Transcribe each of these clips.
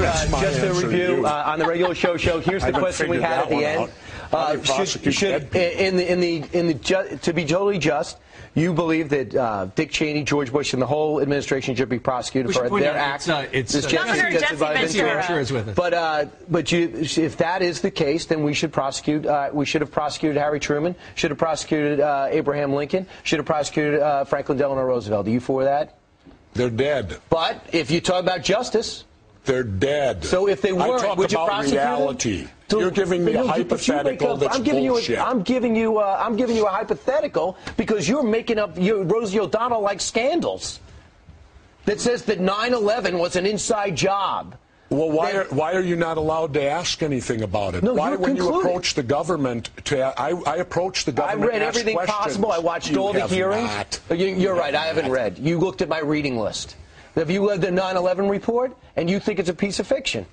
just a review on the regular show. Here's the question we had at the end. To be totally just, you believe that Dick Cheney, George Bush, and the whole administration should be prosecuted for their act? Jessy Ventury is with us. But if that is the case, then we should prosecute. We should have prosecuted Harry Truman. Should have prosecuted Abraham Lincoln. Should have prosecuted Franklin Delano Roosevelt. Are you for that? They're dead. But if you talk about justice, they're dead. So if they weren't, would you prosecute reality. You're giving me a hypothetical that's bullshit. I'm giving you a hypothetical because you're making up Rosie O'Donnell-like scandals that says that 9/11 was an inside job. Well, why are you not allowed to ask anything about it? No, why, when you approach the government, I approach the government. I read everything possible. I watched all the hearings. You're right. I haven't read. You looked at my reading list. Have you read the 9/11 report and you think it's a piece of fiction?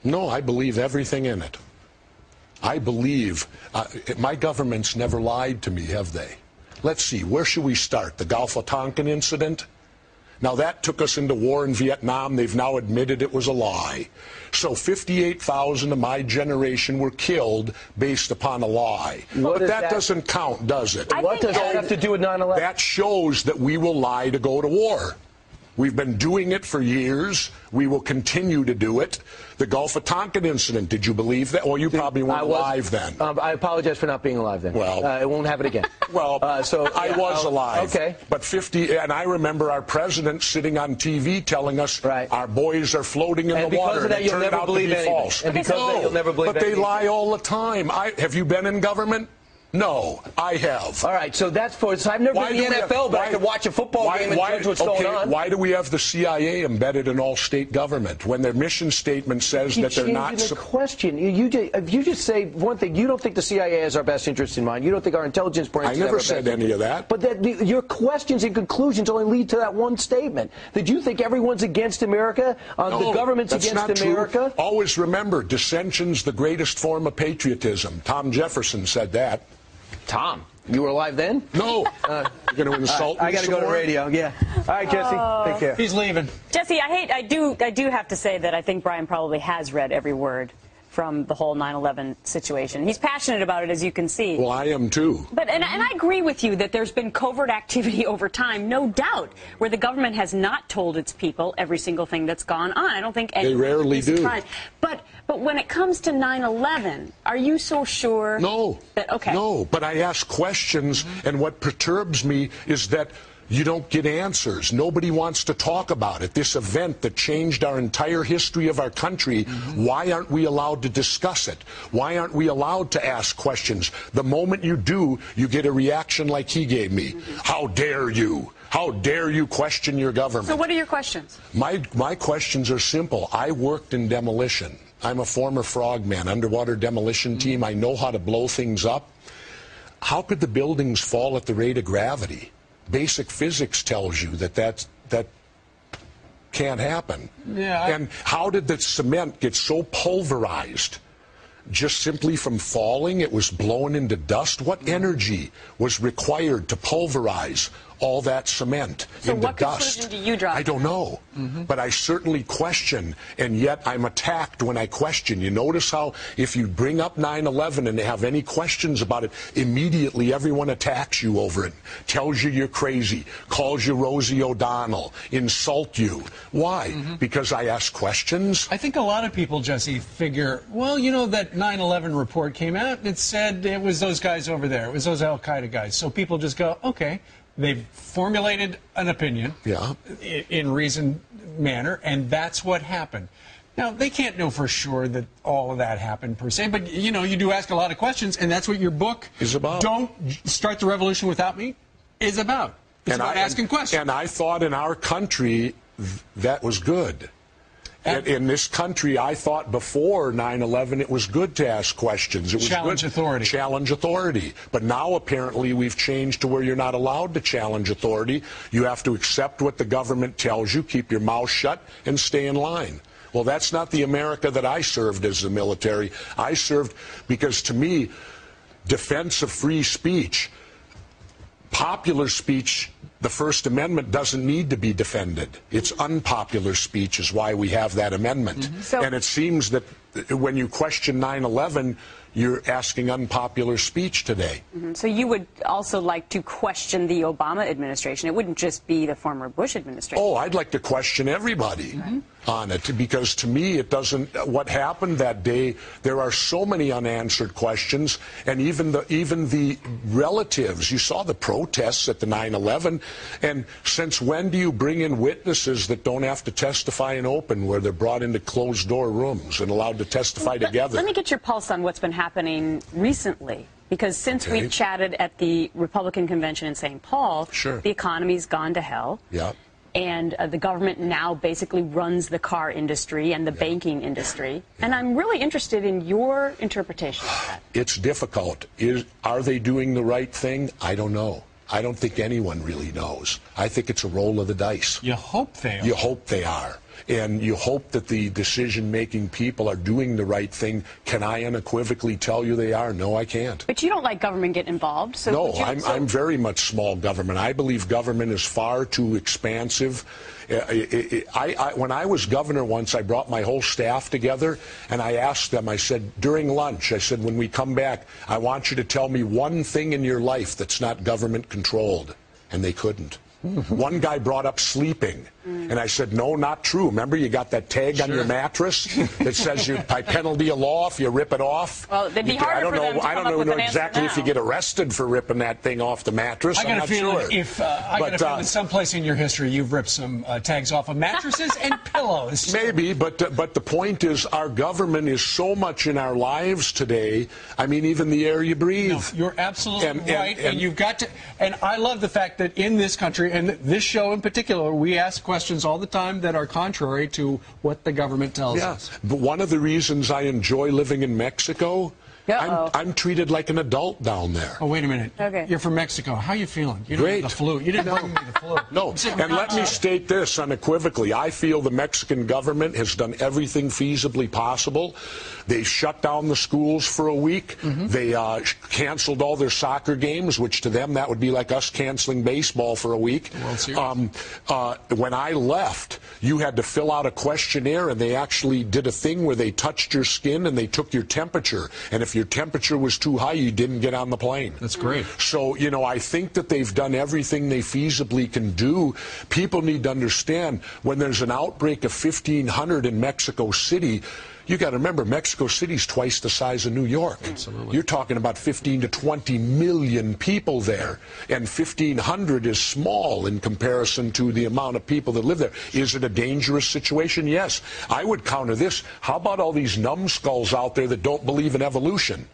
No, I believe everything in it. I believe my government's never lied to me, have they? Let's see, where should we start? The Gulf of Tonkin incident? Now, that took us into war in Vietnam. They've now admitted it was a lie. So 58,000 of my generation were killed based upon a lie. But that doesn't count, does it? What does that have to do with 9/11? That shows that we will lie to go to war. We've been doing it for years. We will continue to do it. The Gulf of Tonkin incident, did you believe that? Or you probably weren't alive then. I apologize for not being alive then. Well, it won't happen again. Well, I was alive. Okay. But and I remember our president sitting on TV telling us our boys are floating in the water. And because of that, you'll never believe anything. And because of that, you'll never believe anything. But they lie all the time. Have you been in government? No, I have. All right, so that's so I've never been in the NFL, but I could watch a football game and judge what's going on. Why do we have the CIA embedded in all state government when their mission statement says that they're not? The question. If you just say one thing, you don't think the CIA has our best interest in mind. You don't think our intelligence branch. I never said any of that. But your questions and conclusions only lead to that one statement. That you think everyone's against America, the government's against America. True. Always remember, dissension's the greatest form of patriotism. Tom Jefferson said that. Tom, you were alive then? No. You're going to insult me. I got to go to radio. Yeah. All right, Jesse. Take care. He's leaving. Jesse, I do have to say that I think Brian probably has read every word from the whole 9/11 situation. He's passionate about it, as you can see. Well, I am too. But and I agree with you that there's been covert activity over time, no doubt, where the government has not told its people every single thing that's gone on. I don't think they rarely do. But when it comes to 9/11, are you so sure? No. No, but I ask questions, and what perturbs me is that you don't get answers. Nobody wants to talk about it. This event that changed our entire history of our country, why aren't we allowed to discuss it? Why aren't we allowed to ask questions? The moment you do, you get a reaction like he gave me. How dare you? How dare you question your government? So what are your questions? My questions are simple. I worked in demolition. I'm a former frogman, underwater demolition team. I know how to blow things up. How could the buildings fall at the rate of gravity? Basic physics tells you that can't happen. Yeah. And how did the cement get so pulverized? Just simply from falling, it was blown into dust. What energy was required to pulverize all that cement into what dust? Conclusion do you draw? I don't know, but I certainly question, and yet I'm attacked when I question. You notice how if you bring up 9/11 and have any questions about it, immediately everyone attacks you over it, tells you you're crazy, calls you Rosie O'Donnell, insult you. Why? Because I ask questions? I think a lot of people, Jesse, figure, well, you know, that 9/11 report came out, it said it was those guys over there, it was those Al-Qaeda guys. So people just go, okay. They've formulated an opinion in reasoned manner, and that's what happened. Now, they can't know for sure that all of that happened per se, but, you know, you do ask a lot of questions, and that's what your book is about. Don't Start the Revolution Without Me is about. It's about asking questions. And I thought in our country that was good. In this country, I thought before 9/11 it was good to ask questions. It was challenge authority. Challenge authority. But now apparently we've changed to where you're not allowed to challenge authority. You have to accept what the government tells you, keep your mouth shut, and stay in line. Well, that's not the America that I served as the military. I served because, to me, defense of free speech, popular speech the First Amendment doesn't need to be defended. It's unpopular speech is why we have that amendment. And it seems that when you question 9/11, you're asking unpopular speech today. So you would also like to question the Obama administration. It wouldn't just be the former Bush administration. Oh, I'd like to question everybody on it, because to me it doesn't, what happened that day, there are so many unanswered questions, and even the relatives, you saw the protests at the 9/11, and since when do you bring in witnesses that don't have to testify in open, where they're brought into closed door rooms and allowed to testify together? Let me get your pulse on what's been happening recently, because since we chatted at the Republican convention in St. Paul, the economy's gone to hell. And the government now basically runs the car industry and the banking industry. And I'm really interested in your interpretation of that. It's difficult. Are they doing the right thing? I don't know. I don't think anyone really knows. I think it's a roll of the dice. You hope they are. You hope they are. And you hope that the decision-making people are doing the right thing. Can I unequivocally tell you they are? No, I can't. But you don't like government get involved. So no, I'm very much small government. I believe government is far too expansive. When I was governor once, I brought my whole staff together, and I asked them, I said, during lunch, I said, when we come back, I want you to tell me one thing in your life that's not government-controlled. And they couldn't. One guy brought up sleeping, and I said, no, not true. Remember, you got that tag on your mattress that says you, by penalty of law, if you rip it off. Well, it'd be harder for them to come up with an answer now. I don't know exactly if you get arrested for ripping that thing off the mattress. I got a feeling if I got a feeling someplace in your history you've ripped some tags off of mattresses and pillows. Maybe, but the point is, our government is so much in our lives today. I mean, even the air you breathe. No, you're absolutely right, and you've got to. And I love the fact that in this country, and this show in particular, we ask questions all the time that are contrary to what the government tells us. But one of the reasons I enjoy living in Mexico, I'm treated like an adult down there. Oh, wait a minute. Okay. You're from Mexico. How are you feeling? You Great. Don't have the flu. You didn't bring me the flu. No, and let me state this unequivocally. I feel the Mexican government has done everything feasibly possible. They shut down the schools for a week. They canceled all their soccer games, which to them that would be like us canceling baseball for a week. When I left, you had to fill out a questionnaire, and they actually did a thing where they touched your skin and they took your temperature. And if your temperature was too high, you didn't get on the plane. That's great. So, you know, I think that they've done everything they feasibly can do. People need to understand, when there's an outbreak of 1,500 in Mexico City, you got to remember, Mexico City's twice the size of New York. Absolutely. You're talking about 15 to 20 million people there, and 1,500 is small in comparison to the amount of people that live there. Is it a dangerous situation? Yes. I would counter this. How about all these numbskulls out there that don't believe in evolution?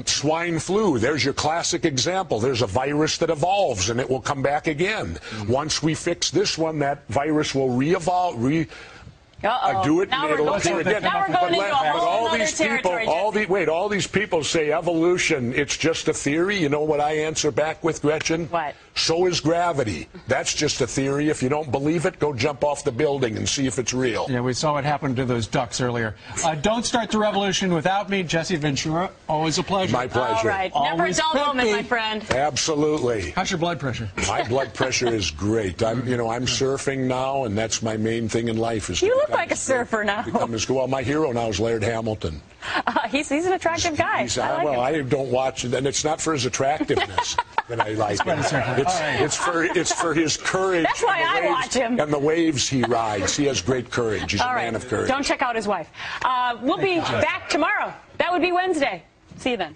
Swine flu, there's your classic example. There's a virus that evolves, and it will come back again. Once we fix this one, that virus will re-evolve, do it, now and it'll appear again. Now we're going into a whole other territory. All these people say evolution, it's just a theory. You know what I answer back with, Gretchen? What? So is gravity. That's just a theory. If you don't believe it, go jump off the building and see if it's real. Yeah, we saw what happened to those ducks earlier. Don't start the revolution without me, Jessy Ventura. Always a pleasure. My pleasure. All right. Never a dull moment, my friend. Absolutely. How's your blood pressure? My blood pressure is great. I'm surfing now, and that's my main thing in life. Is you look like a surfer now. Well, my hero now is Laird Hamilton. He's an attractive guy. I don't watch it, and it's not for his attractiveness that I like him. It's for his courage. That's why I watch him. And the waves he rides. He has great courage. He's a man of courage. Don't check out his wife. We'll be back tomorrow. That would be Wednesday. See you then.